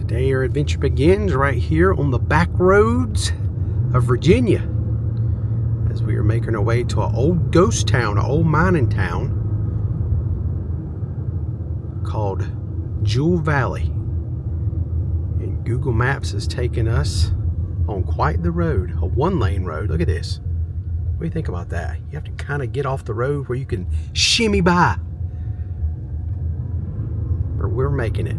Today our adventure begins right here on the back roads of Virginia as we are making our way to an old ghost town, an old mining town called Jewel Valley. And Google Maps has taken us on quite the road, a one-lane road. Look at this. What do you think about that? You have to kind of get off the road where you can shimmy by. But we're making it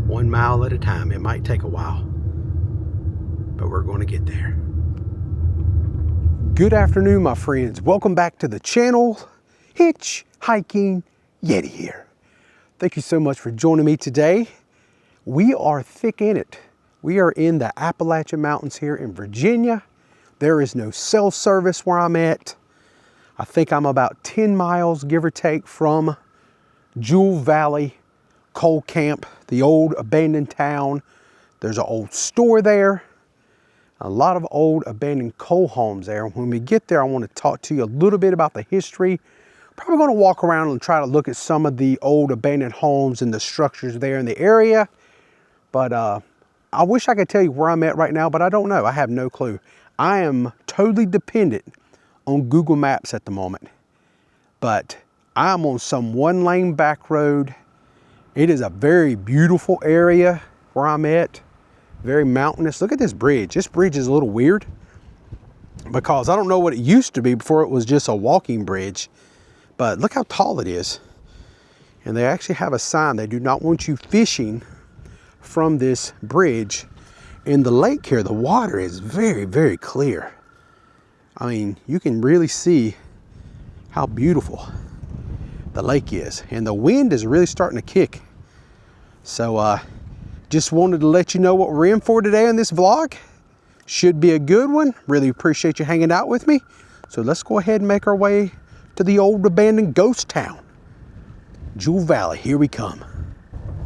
1 mile at a time. It might take a while, but we're going to get there. Good afternoon, my friends. Welcome back to the channel. Hitch Hiking Yeti here. Thank you so much for joining me today. We are thick in it. We are in the Appalachian Mountains here in Virginia. There is no cell service where I'm at. I think I'm about 10 miles, give or take, from Jewel Valley coal camp, the old abandoned town. There's an old store there, a lot of old abandoned coal homes there. When we get there, I want to talk to you a little bit about the history. Probably going to walk around and try to look at some of the old abandoned homes and the structures there in the area. But I wish I could tell you where I'm at right now, but I don't know. I have no clue. I am totally dependent on Google Maps at the moment. But I'm on some one-lane back road. It is a very beautiful area where I'm at, very mountainous. Look at this bridge. This bridge is a little weird because I don't know what it used to be before it was just a walking bridge, but look how tall it is. And they actually have a sign. They do not want you fishing from this bridge. In the lake here, the water is very, very clear. I mean, you can really see how beautiful the lake is, and the wind is really starting to kick. So just wanted to let you know what we're in for today in this vlog. Should be a good one. Really appreciate you hanging out with me. So let's go ahead and make our way to the old abandoned ghost town, Jewel Valley. Here we come.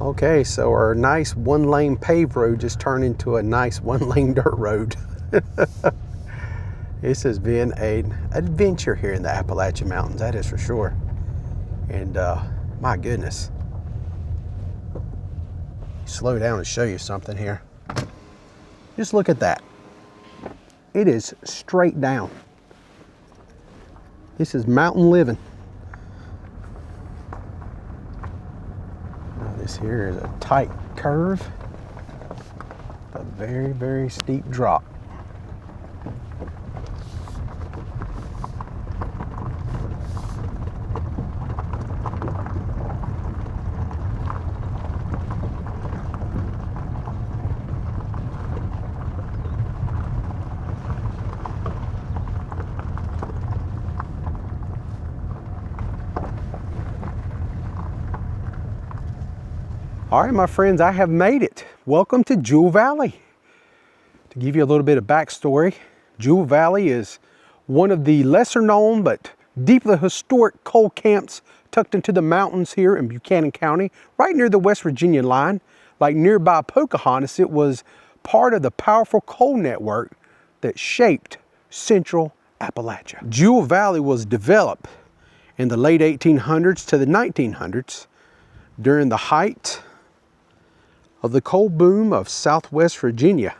Okay, so our nice one-lane paved road just turned into a nice one-lane dirt road. This has been an adventure here in the Appalachian Mountains, that is for sure. And my goodness, slow down and show you something here. Just look at that. It is straight down. This is mountain living. Now this here is a tight curve, a very, very steep drop. All right, my friends, I have made it. Welcome to Jewel Valley. To give you a little bit of backstory, Jewel Valley is one of the lesser known but deeply historic coal camps tucked into the mountains here in Buchanan County, right near the West Virginia line. Like nearby Pocahontas, it was part of the powerful coal network that shaped central Appalachia. Jewel Valley was developed in the late 1800s to the 1900s during the height of the coal boom of Southwest Virginia.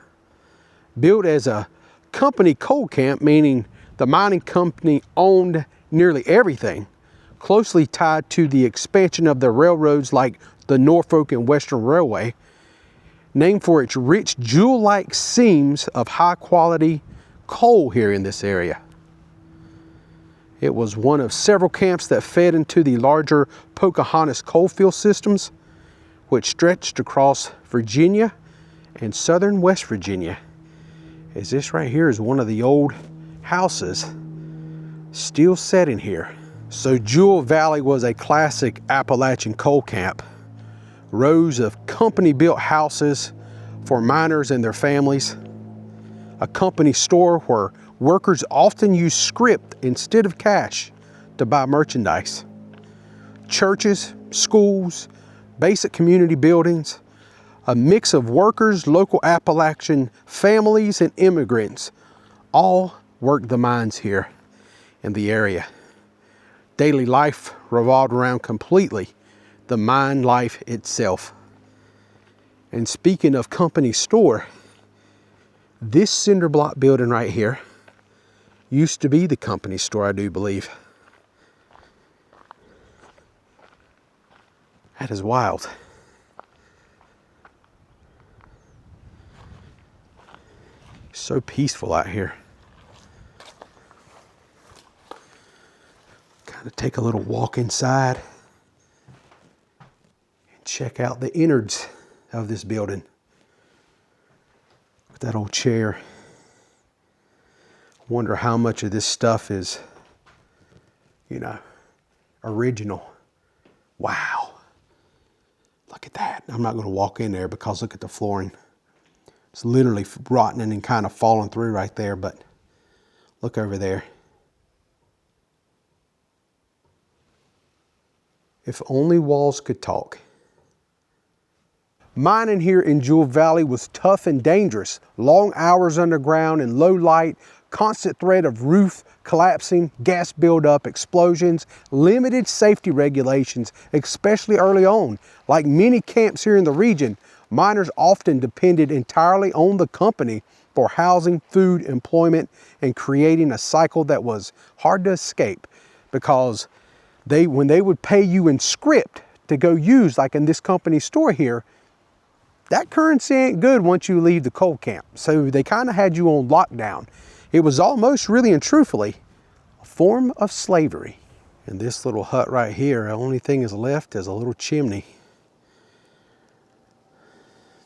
Built as a company coal camp, meaning the mining company owned nearly everything, closely tied to the expansion of the railroads like the Norfolk and Western Railway, named for its rich jewel-like seams of high-quality coal here in this area. It was one of several camps that fed into the larger Pocahontas coalfield systems, which stretched across Virginia and southern West Virginia. As this right here is one of the old houses still set in here. So Jewel Valley was a classic Appalachian coal camp. Rows of company-built houses for miners and their families. A company store where workers often used script instead of cash to buy merchandise. Churches, schools, basic community buildings, a mix of workers, local Appalachian families, and immigrants all worked the mines here in the area. Daily life revolved around completely the mine life itself. And speaking of company store, this cinder block building right here used to be the company store, I do believe. That is wild. So peaceful out here. Kind of take a little walk inside and check out the innards of this building. Look at that old chair. Wonder how much of this stuff is, you know, original. Wow. Look at that. I'm not going to walk in there because look at the flooring. It's literally rotting and kind of falling through right there, but look over there. If only walls could talk. Mining here in Jewel Valley was tough and dangerous. Long hours underground in low light, constant threat of roof collapsing, gas buildup, explosions, limited safety regulations, especially early on. Like many camps here in the region, miners often depended entirely on the company for housing, food, employment, and creating a cycle that was hard to escape because when they would pay you in script to go use, like in this company store here, that currency ain't good once you leave the coal camp. So they kind of had you on lockdown. It was almost really and truthfully a form of slavery. And this little hut right here, the only thing is left is a little chimney.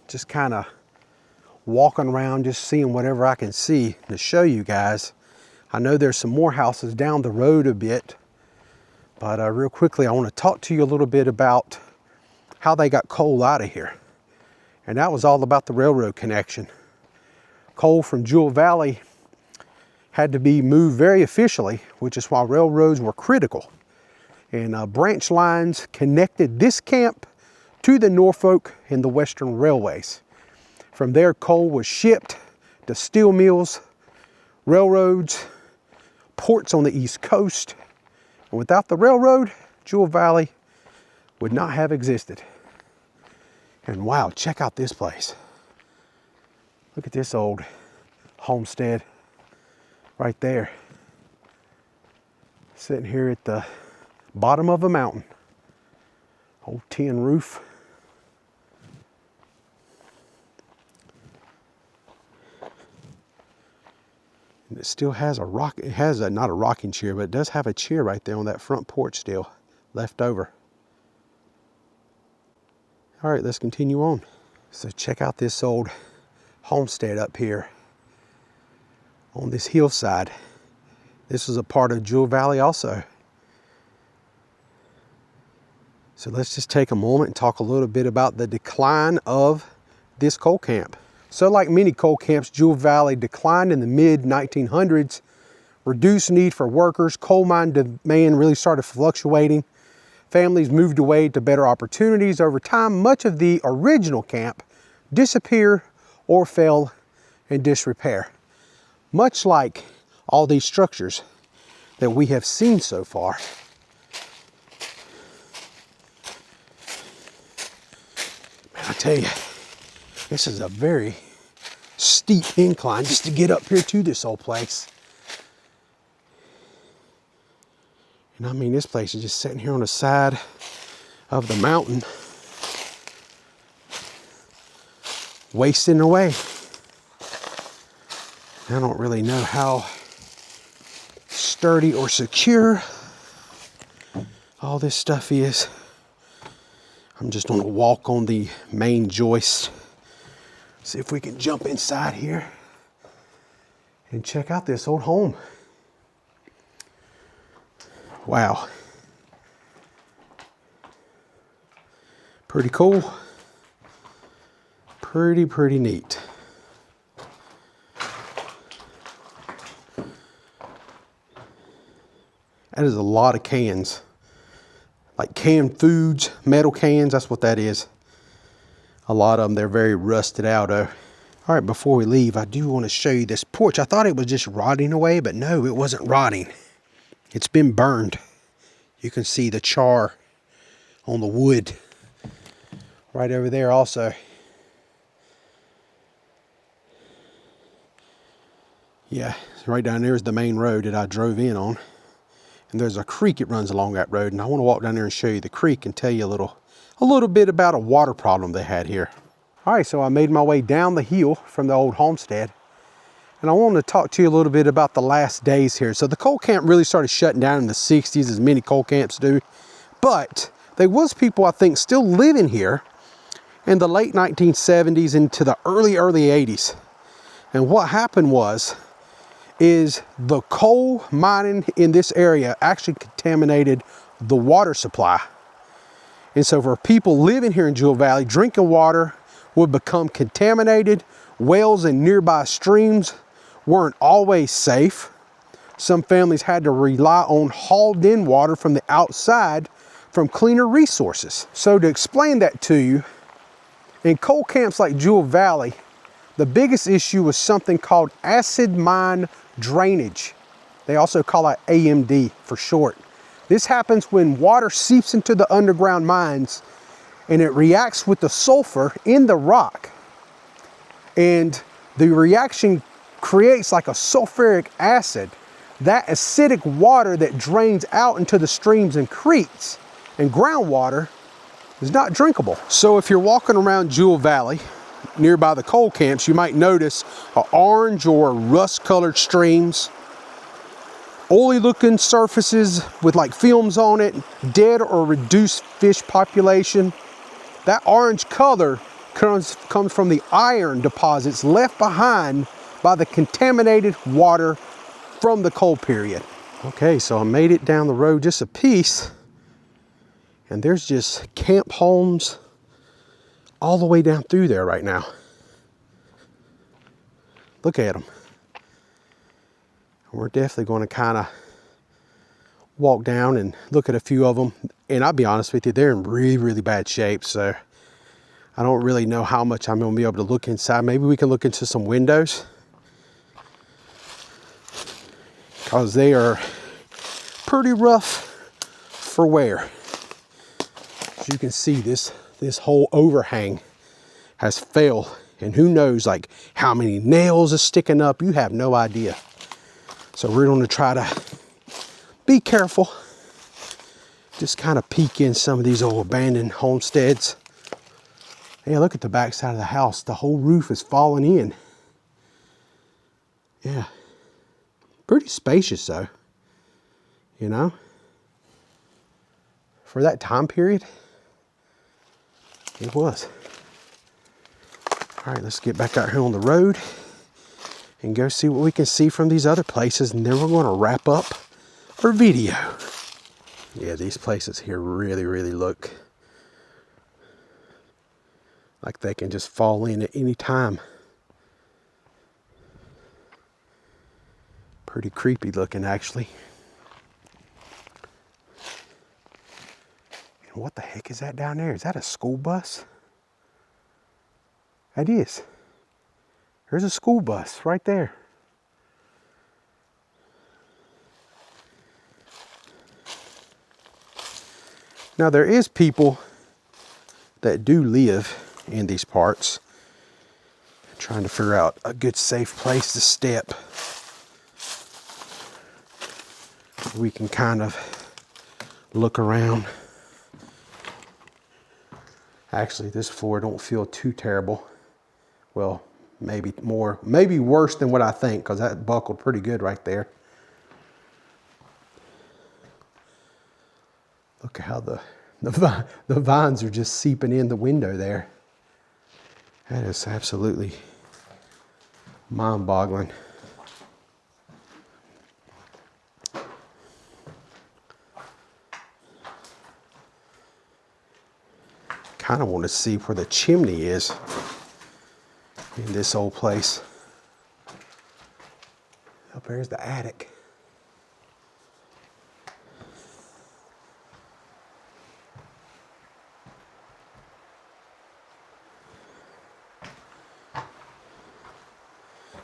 Just kind of walking around, just seeing whatever I can see to show you guys. I know there's some more houses down the road a bit, but real quickly, I want to talk to you a little bit about how they got coal out of here. And that was all about the railroad connection. Coal from Jewel Valley had to be moved very officially, which is why railroads were critical. And branch lines connected this camp to the Norfolk and the Western railways. From there, coal was shipped to steel mills, railroads, ports on the East Coast. And without the railroad, Jewel Valley would not have existed. And wow, check out this place. Look at this old homestead right there. Sitting here at the bottom of a mountain. Old tin roof. And it still has a rock, it has a, not a rocking chair, but it does have a chair right there on that front porch still left over. All right, let's continue on. So check out this old homestead up here on this hillside. This was a part of Jewel Valley also. So let's just take a moment and talk a little bit about the decline of this coal camp. So like many coal camps, Jewel Valley declined in the mid-1900s, reduced need for workers, coal mine demand really started fluctuating. Families moved away to better opportunities. Over time, much of the original camp disappeared or fell in disrepair. Much like all these structures that we have seen so far. Man, I tell you, this is a very steep incline just to get up here to this old place. And I mean, this place is just sitting here on the side of the mountain, wasting away. I don't really know how sturdy or secure all this stuff is. I'm just gonna walk on the main joist. See if we can jump inside here and check out this old home. Wow. Pretty cool. Pretty neat. That is a lot of cans. Like canned foods, metal cans, that's what that is. A lot of them, they're very rusted out though. All right, before we leave, I do want to show you this porch. I thought it was just rotting away, but no, it wasn't rotting. It's been burned. You can see the char on the wood right over there also. Yeah, right down there is the main road that I drove in on. And there's a creek that runs along that road. And I want to walk down there and show you the creek and tell you a little bit about a water problem they had here. All right, so I made my way down the hill from the old homestead. And I wanted to talk to you a little bit about the last days here. So the coal camp really started shutting down in the 60s, as many coal camps do. But there was people, I think, still living here in the late 1970s into the early 80s. And what happened is the coal mining in this area actually contaminated the water supply. And so for people living here in Jewel Valley, drinking water would become contaminated. Wells and nearby streams weren't always safe. Some families had to rely on hauled in water from the outside from cleaner resources. So to explain that to you, in coal camps like Jewel Valley, the biggest issue was something called acid mine drainage. They also call it AMD for short. This happens when water seeps into the underground mines and it reacts with the sulfur in the rock. And the reaction creates like a sulfuric acid. That acidic water that drains out into the streams and creeks and groundwater is not drinkable. So if you're walking around Jewel Valley, nearby the coal camps, you might notice orange or rust-colored streams, oily looking surfaces with like films on it, dead or reduced fish population. That orange color comes from the iron deposits left behind by the contaminated water from the coal period. Okay, so I made it down the road just a piece, and there's just camp homes all the way down through there right now. Look at them. We're definitely going to kind of walk down and look at a few of them. And I'll be honest with you, they're in really, really bad shape. So I don't really know how much I'm going to be able to look inside. Maybe we can look into some windows, because they are pretty rough for wear. As you can see, this whole overhang has failed, and who knows like how many nails are sticking up. You have no idea. So we're going to try to be careful, just kind of peek in some of these old abandoned homesteads. Hey, look at the back side of the house. The whole roof is falling in. Yeah, pretty spacious though, you know, for that time period. It was. All right, let's get back out here on the road and go see what we can see from these other places, and then we're going to wrap up our video. Yeah, these places here really, really look like they can just fall in at any time. Pretty creepy looking, actually. What the heck is that down there? Is that a school bus? That is. There's a school bus right there. Now there is people that do live in these parts. I'm trying to figure out a good safe place to step. We can kind of look around. Actually, this floor don't feel too terrible. Well, maybe worse than what I think, because that buckled pretty good right there. Look how the vines are just seeping in the window there. That is absolutely mind-boggling. Kind of want to see where the chimney is in this old place. Up there's the attic.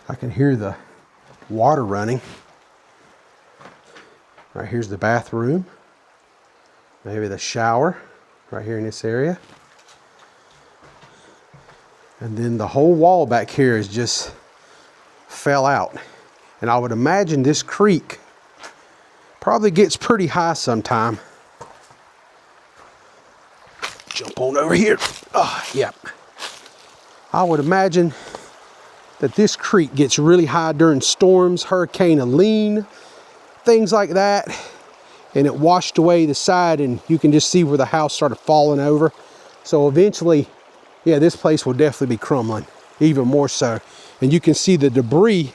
I can hear the water running. Right here's the bathroom. Maybe the shower right here in this area. And then the whole wall back here is just fell out. And I would imagine this creek probably gets pretty high sometime. Jump on over here. Oh, yeah. I would imagine that this creek gets really high during storms, Hurricane Helene, things like that. And it washed away the side, and you can just see where the house started falling over. So eventually, yeah, this place will definitely be crumbling, even more so. And you can see the debris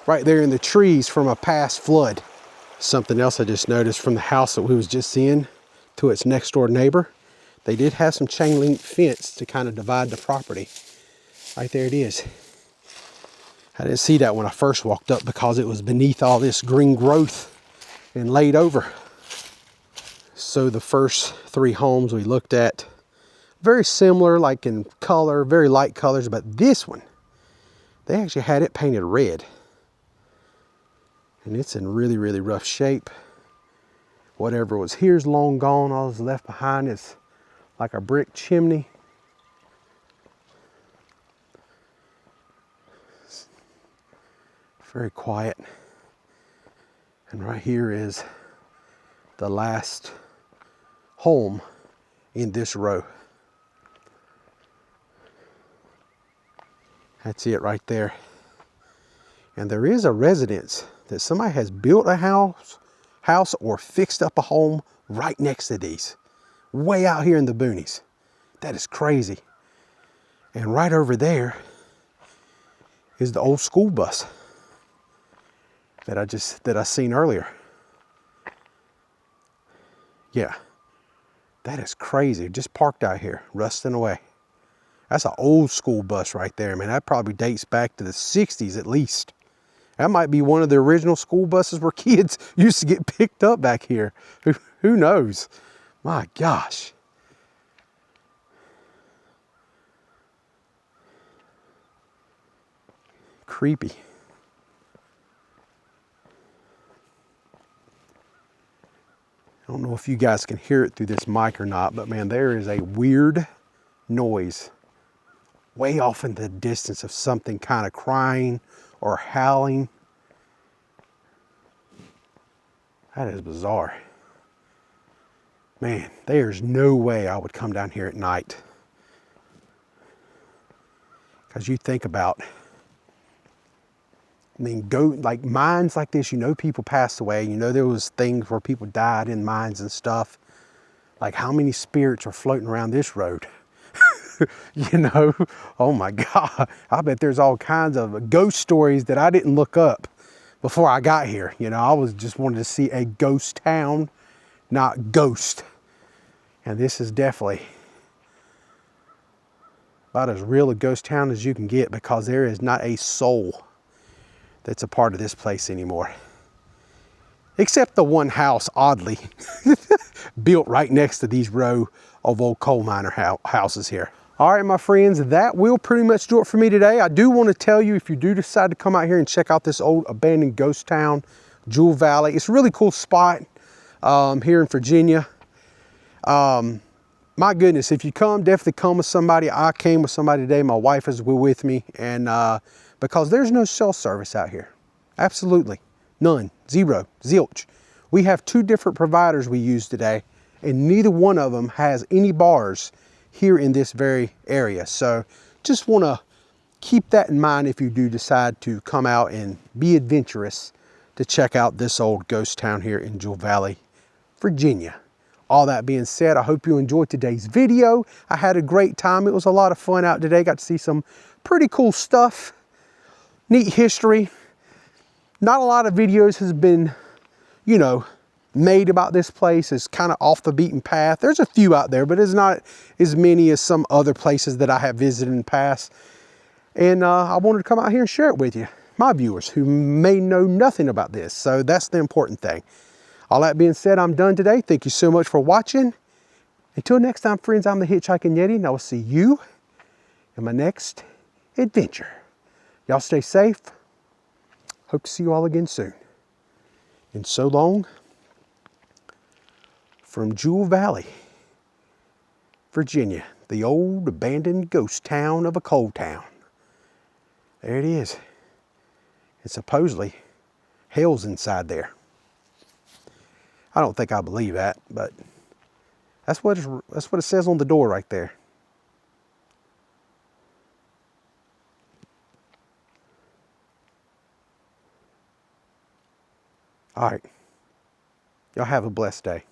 right there in the trees from a past flood. Something else I just noticed from the house that we was just in to its next door neighbor, they did have some chain link fence to kind of divide the property. Right there it is. I didn't see that when I first walked up because it was beneath all this green growth and laid over. So the first 3 homes we looked at, very similar, like in color, very light colors, but this one, they actually had it painted red. And it's in really, really rough shape. Whatever was here is long gone. All that's left behind is like a brick chimney. It's very quiet. And right here is the last home in this row. That's it right there. And there is a residence that somebody has built a house or fixed up a home right next to these, way out here in the boonies. That is crazy. And right over there is the old school bus that I seen earlier. Yeah, that is crazy. Just parked out here, rusting away. That's an old school bus right there, man. That probably dates back to the 60s at least. That might be one of the original school buses where kids used to get picked up back here. Who knows? My gosh. Creepy. I don't know if you guys can hear it through this mic or not, but man, there is a weird noise way off in the distance of something kind of crying or howling. That is bizarre. Man, there's no way I would come down here at night. Because you think about, I mean, like mines like this, you know, people passed away. You know, there was things where people died in mines and stuff. Like how many spirits are floating around this road? You know, oh my God. I bet there's all kinds of ghost stories that I didn't look up before I got here. You know, I was just wanted to see a ghost town, not ghost. And this is definitely about as real a ghost town as you can get, because there is not a soul that's a part of this place anymore. Except the one house, oddly, built right next to these row of old coal miner houses here. All right, my friends, that will pretty much do it for me today. I do want to tell you, if you do decide to come out here and check out this old abandoned ghost town, Jewel Valley, it's a really cool spot here in Virginia. My goodness, if you come, definitely come with somebody. I came with somebody today. My wife is with me, and because there's no cell service out here. Absolutely none, zero, zilch. We have 2 different providers we use today, and neither one of them has any bars here in this very area. So just want to keep that in mind if you do decide to come out and be adventurous to check out this old ghost town here in Jewel Valley, Virginia. All that being said, I hope you enjoyed today's video. I had a great time. It was a lot of fun out today. Got to see some pretty cool stuff, neat history. Not a lot of videos has been, you know, made about this place. It's kind of off the beaten path. There's a few out there, but it's not as many as some other places that I have visited in the past. And I wanted to come out here and share it with you, my viewers who may know nothing about this. So that's the important thing. All that being said, I'm done today. Thank you so much for watching. Until next time, friends, I'm the Hitchhiking Yeti, and I will see you in my next adventure. Y'all stay safe. Hope to see you all again soon. And so long from Jewel Valley, Virginia, the old abandoned ghost town of a coal town. There it is. And supposedly hell's inside there. I don't think I believe that, but that's what it says on the door right there. All right. Y'all have a blessed day.